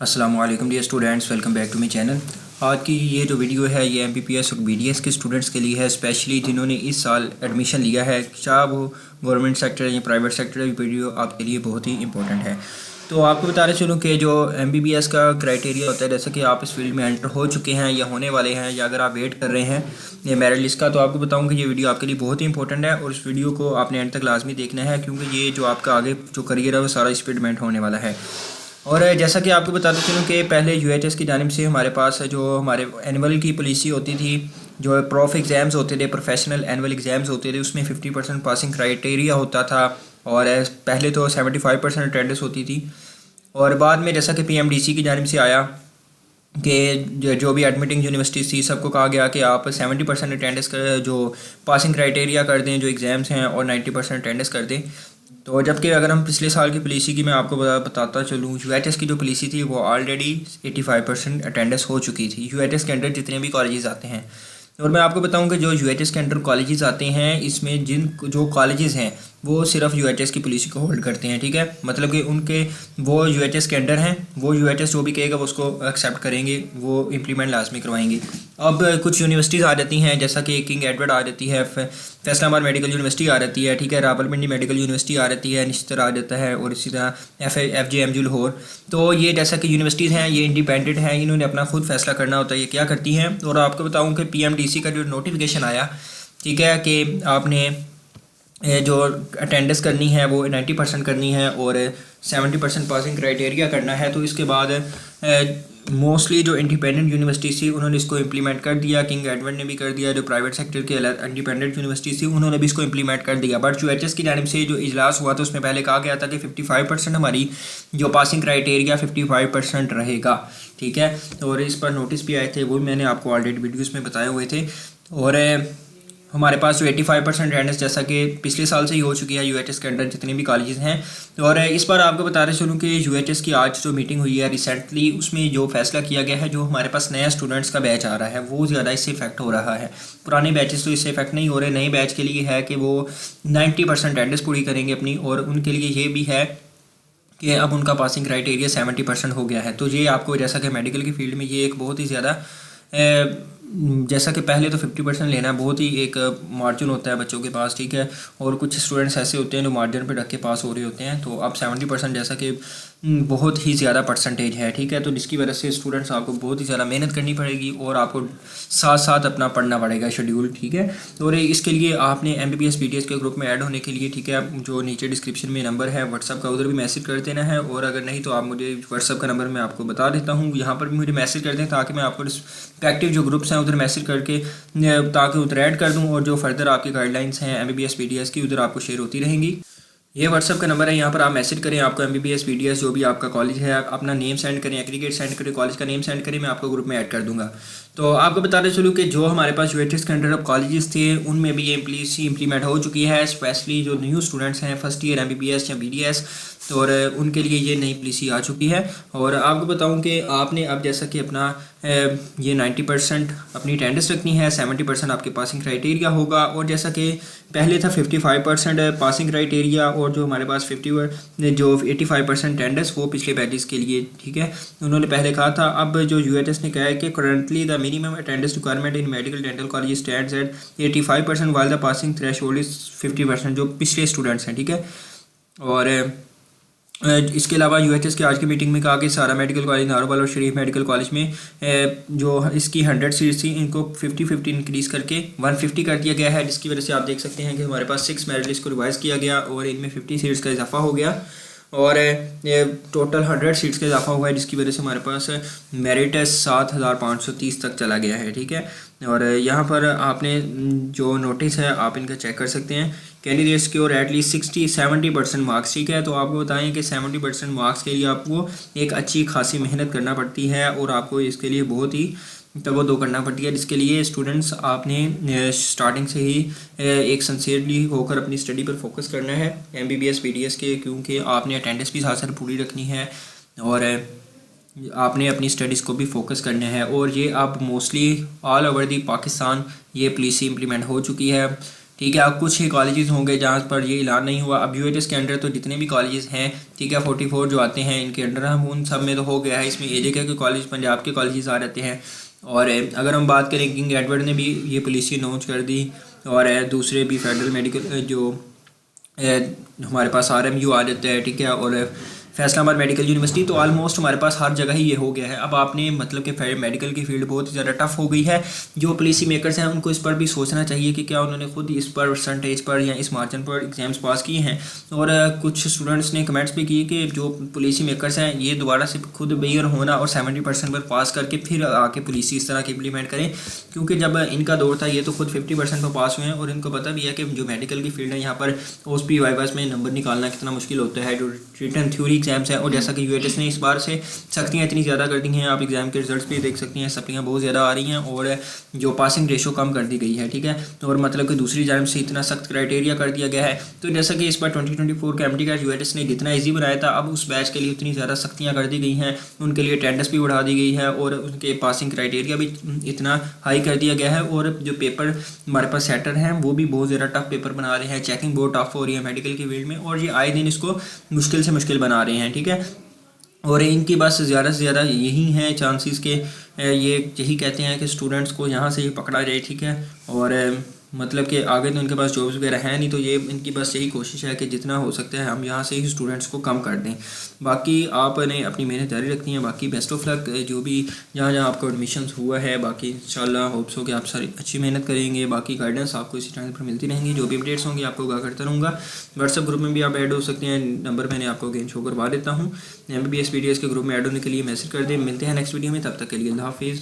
अस्सलाम वालेकुम dear students, welcome back to my channel. आज की ये जो वीडियो है ये एमपीपीएस और बीडीएस के स्टूडेंट्स के लिए है, स्पेशली जिन्होंने इस साल एडमिशन लिया है, चाहे वो गवर्नमेंट सेक्टर या प्राइवेट सेक्टर। ये वीडियो आपके लिए बहुत ही इंपॉर्टेंट है। तो आपको बताना चलूँ कि जो एमबीबीएस का क्राइटेरिया होता है, जैसे कि आप इस फील्ड में एंटर हो चुके हैं या होने वाले हैं, या अगर आप वेट कर रहे हैं ये मेरिट लिस्ट का, तो आपको बताऊँ कि ये वीडियो आपके लिए बहुत ही इंपॉर्टेंट है और इस वीडियो को आपने एंड तक लाजमी देखना है, क्योंकि ये जो आपका आगे जो करियर है वो सारा इस पर डिपेंड होने वाला है। और जैसा कि आपको बताते चलूँ कि पहले यूएचएस की जानिब से हमारे पास जो हमारे एनुअल की पॉलिसी होती थी, जो प्रॉफ एग्ज़ाम्स होते थे, प्रोफेशनल एनुअल एग्ज़ाम्स होते थे, उसमें 50% पासिंग क्राइटेरिया होता था। और पहले तो 75% अटेंडेंस होती थी। और बाद में जैसा कि पीएमडीसी की जानिब से आया कि जो भी एडमिटिंग यूनिवर्सिटीज़ थी, सबको कहा गया कि आप 70% अटेंडेंस कर जो पासिंग क्राइटेरिया कर दें जो एग्ज़ाम्स हैं, और 90% अटेंडेंस कर दें। तो जबकि अगर हम पिछले साल की पॉलिसी की मैं आपको बताता चलूँ, यूएचएस की जो पॉलिसी थी वो ऑलरेडी 85% अटेंडेंस हो चुकी थी यूएचएस के अंडर जितने भी कॉलेजेस आते हैं। और मैं आपको बताऊं कि जो यूएचएस के अंडर कॉलेजेस आते हैं, इसमें जो कॉलेजेस हैं वो सिर्फ यूएचएस की पॉलिसी को होल्ड करते हैं, ठीक है। मतलब कि उनके वो यूएचएस के अंडर हैं, वो यूएचएस जो भी कहेगा वो उसको एक्सेप्ट करेंगे, वो इम्प्लीमेंट लाजमी करवाएंगे। अब कुछ यूनिवर्सिटीज़ आ जाती हैं, जैसा कि किंग एडवर्ड आ जाती है, फैसलाबाद मेडिकल यूनिवर्सिटी आ जाती है, ठीक है, रावलपिंडी मेडिकल यूनिवर्सिटी आ जाती है, निश्तर आ जाता है, और इसी तरह FJMU लाहौर। तो ये जैसा कि यूनिवर्सिटीज़ हैं ये इंडिपेंडेंट हैं, इन्होंने अपना खुद फैसला करना होता है ये क्या करती हैं। और आपको बताऊँ कि पीएमडीसी का जो नोटिफिकेशन आया, ठीक है, कि आपने जो अटेंडेंस करनी है वो 90% करनी है और 70% पासिंग क्राइटेरिया करना है। तो इसके बाद मोस्टली जो इंडिपेंडेंट यूनिवर्सिटी थी उन्होंने इसको इम्प्लीमेंट कर दिया, किंग एडवर्ड ने भी कर दिया, जो प्राइवेट सेक्टर के इंडिपेंडेंट यूनिवर्सिटी थी उन्होंने भी इसको इम्प्लीमेंट कर दिया। बट यूएचएस की जानिब से जो इजलास हुआ था उसमें पहले कहा गया था कि 55% हमारी जो पासिंग क्राइटेरिया 55% रहेगा, ठीक है। और इस पर नोटिस भी आए थे, वो मैंने आपको ऑलरेडी वीडियोज़ में बताए हुए थे। और हमारे पास जो 85% अटेंडेंस जैसा कि पिछले साल से ही हो चुकी है यूएचएस के अंडर जितने भी कॉलेजेस हैं। और इस बार आपको बताते चलूँ कि यूएचएस की आज जो मीटिंग हुई है रिसेंटली, उसमें जो फैसला किया गया है, जो हमारे पास नया स्टूडेंट्स का बैच आ रहा है वो ज़्यादा इससे इफेक्ट हो रहा है। पुराने बैचेस तो इससे इफेक्ट नहीं हो रहे। नए बैच के लिए है कि वो 90% अटेंडेंस पूरी करेंगे अपनी, और उनके लिए ये भी है कि अब उनका पासिंग क्राइटेरिया 70% हो गया है। तो ये आपको जैसा कि मेडिकल की फील्ड में ये एक बहुत ही ज़्यादा जैसा कि पहले तो 50% लेना बहुत ही एक मार्जिन होता है बच्चों के पास, ठीक है, और कुछ स्टूडेंट्स ऐसे होते हैं जो मार्जिन पे रख के पास हो रहे होते हैं। तो अब 70% जैसा कि बहुत ही ज़्यादा परसेंटेज है, ठीक है। तो जिसकी वजह से स्टूडेंट्स आपको बहुत ही ज़्यादा मेहनत करनी पड़ेगी और आपको साथ साथ अपना पढ़ना पड़ेगा शेड्यूल, ठीक है। और इसके लिए आपने एमबीबीएस बीडीएस के ग्रुप में ऐड होने के लिए, ठीक है, जो नीचे डिस्क्रिप्शन में नंबर है व्हाट्सअप का, उधर भी मैसेज कर देना है। और अगर नहीं तो आप मुझे व्हाट्सअप का नंबर मैं आपको बता देता हूँ, यहाँ पर भी मुझे मैसेज कर दें ताकि मैं आपको रिस्पेक्टिव जो ग्रुप्स हैं उधर मैसेज करके ताकि उधर ऐड कर दूँ, और जो फर्दर आपकी गाइडलाइंस हैं एमबीबीएस बीडीएस की उधर आपको शेयर होती रहेंगी। ये व्हाट्सअप का नंबर है, यहाँ पर आप मैसेज करें, आपको एमबीबीएस बीडीएस जो भी आपका कॉलेज है अपना नेम सेंड करें, एग्रीगेट सेंड करें, कॉलेज का नेम सेंड करें, मैं आपको ग्रुप में ऐड कर दूंगा। तो आपको बताते चलूँ कि जो हमारे पास यूएचएस के अंडर अब कॉलेजेस थे उनमें भी ये पॉलिसी इंप्लीमेंट हो चुकी है, स्पेशली जो न्यू स्टूडेंट्स हैं फर्स्ट ईयर एमबीबीएस या बीडीएस, और उनके लिए ये नई पॉलिसी आ चुकी है। और आपको बताऊं कि आपने अब जैसा कि अपना ये 90% अपनी अटेंडेंस रखनी है, 70% आपके पासिंग क्राइटेरिया होगा, और जैसा कि पहले था 55% पासिंग क्राइटेरिया, और जो हमारे पास 85% अटेंडेंस वो पिछले बैचेस के लिए, ठीक है, उन्होंने पहले कहा था। अब जो यूएचएस ने कहा है कि currently the minimum attendance requirement in medical dental college stands eight 85% while the passing threshold is 50%, जो पिछले स्टूडेंट्स हैं, ठीक है। और इसके अलावा यूएचएस की आज की मीटिंग में कहा कि सारा मेडिकल कॉलेज, नारोवाल और शरीफ मेडिकल कॉलेज में जो इसकी 100 सीट्स थी इनको 50-50 इंक्रीज़ करके 150 कर दिया गया है, जिसकी वजह से आप देख सकते हैं कि हमारे पास 6 मेरिट लिस्ट को रिवाइज़ किया गया और इनमें 50 सीट्स का इजाफा हो गया, और ये टोटल 100 सीट्स का इजाफा हुआ है, जिसकी वजह से हमारे पास मेरिट 7530 तक चला गया है, ठीक है। और यहाँ पर आपने जो नोटिस है आप इनका चेक कर सकते हैं, कैंडिडेट्स की और एटलीस्ट 60-70% मार्क्स, ठीक है। तो आपको बताएं कि 70% मार्क्स के लिए आपको एक अच्छी खासी मेहनत करना पड़ती है, और आपको इसके लिए बहुत ही तवज्जो करना पड़ती है, जिसके लिए स्टूडेंट्स आपने स्टार्टिंग से ही एक सिंसियरली होकर अपनी स्टडी पर फोकस करना है एमबीबीएस बीडीएस के, क्योंकि आपने अटेंडेंस भी साथ साथ पूरी रखनी है और आपने अपनी स्टडीज़ को भी फोकस करना है। और ये अब mostly all over the Pakistan ये पॉलिसी इम्प्लीमेंट हो चुकी है, ठीक है। अब कुछ ही कॉलेजेस होंगे जहाँ पर ये ऐलान नहीं हुआ। अब यूएचएस के अंडर तो जितने भी कॉलेजेस हैं, ठीक है, 44 जो आते हैं इनके अंडर हम उन सब में तो हो गया है। इसमें एजेके के कॉलेज, पंजाब के कॉलेजेस आ जाते हैं। और अगर हम बात करें, किंग एडवर्ड ने भी ये पॉलिसी अनाउंस कर दी, और दूसरे भी फेडरल मेडिकल जो हमारे पास आरएमयू आ जाता है, ठीक है, और फैसलाबाद मेडिकल यूनिवर्सिटी, तो ऑलमोस्ट हमारे पास हर जगह ही ये हो गया है। अब आपने मतलब कि मेडिकल की फील्ड बहुत ही ज़्यादा टफ हो गई है। जो पॉलिसी मेकर्स हैं उनको इस पर भी सोचना चाहिए कि क्या उन्होंने खुद इस पर परसेंटेज पर या इस मार्जिन पर एग्जाम्स पास किए हैं। और कुछ स्टूडेंट्स ने कमेंट्स भी किए कि जो पॉलिसी मेकर्स हैं ये दोबारा से खुद बेयर होना और 70% पर पास करके फिर आके पॉलिसी इस तरह की इम्प्लीमेंट करें, क्योंकि जब इनका दौर था ये तो खुद 50% पर पास हुए हैं। और इनको पता भी है कि जो मेडिकल की फील्ड है यहाँ पर ओएसपी वाइवास में नंबर निकालना कितना मुश्किल होता है, जो रिटन थ्योरी एग्जाम्स हैं। और जैसा कि यूएचएस ने इस बार से सख्तियाँ इतनी ज़्यादा कर दी हैं, आप एग्जाम के रिजल्ट्स भी देख सकती हैं, सप्लियाँ बहुत ज़्यादा आ रही हैं और जो पासिंग रेशो कम कर दी गई है, ठीक है। और मतलब कि दूसरी जानिब से इतना सख्त क्राइटेरिया कर दिया गया है। तो जैसा कि इस बार 2024 का एमटी का यूएचएस ने जितना ईजी बनाया था, अब उस बैच के लिए उतनी ज़्यादा सख्तियाँ कर दी गई हैं, उनके लिए अटेंडेंस भी बढ़ा दी गई है और उनके पासिंग क्राइटेरिया भी इतना हाई कर दिया गया है। और जो पेपर हमारे पास सेटर हैं वो भी बहुत ज़्यादा टफ पेपर बना रहे हैं, चेकिंग बहुत टफ हो रही है मेडिकल की फील्ड में, और ये आए दिन इसको मुश्किल से मुश्किल बना रहे हैं, ठीक है। और इनकी बस ज़्यादा से ज़्यादा यही हैं चांसेस के ये यही कहते हैं कि स्टूडेंट्स को यहाँ से ही पकड़ा जाए, ठीक है। और मतलब कि आगे तो इनके पास जॉब्स वगैरह हैं नहीं, तो ये इनकी बस यही कोशिश है कि जितना हो सकता है हम यहाँ से ही स्टूडेंट्स को कम कर दें। बाकी आपने अपनी मेहनत जारी रखनी है। बाकी बेस्ट ऑफ लक जो भी जहाँ जहाँ आपका एडमिशन हुआ है। बाकी इंशाल्लाह होप्स हो कि आप सारी अच्छी मेहनत करेंगे। बाकी गाइडेंस आपको इसी चैनल पर मिलती रहेंगी, जो भी अपडेट्स होंगी आपको आगाह करता रहूँगा। व्हाट्सएप ग्रुप में भी आप ऐड हो सकते हैं, नंबर मैंने आपको अगेन शो करवा देता हूँ। MBBS PDS के ग्रुप में ऐड होने के लिए मैसेज कर दें। मिलते हैं नेक्स्ट वीडियो में, तब तक के लिए अल्लाह हाफिज़।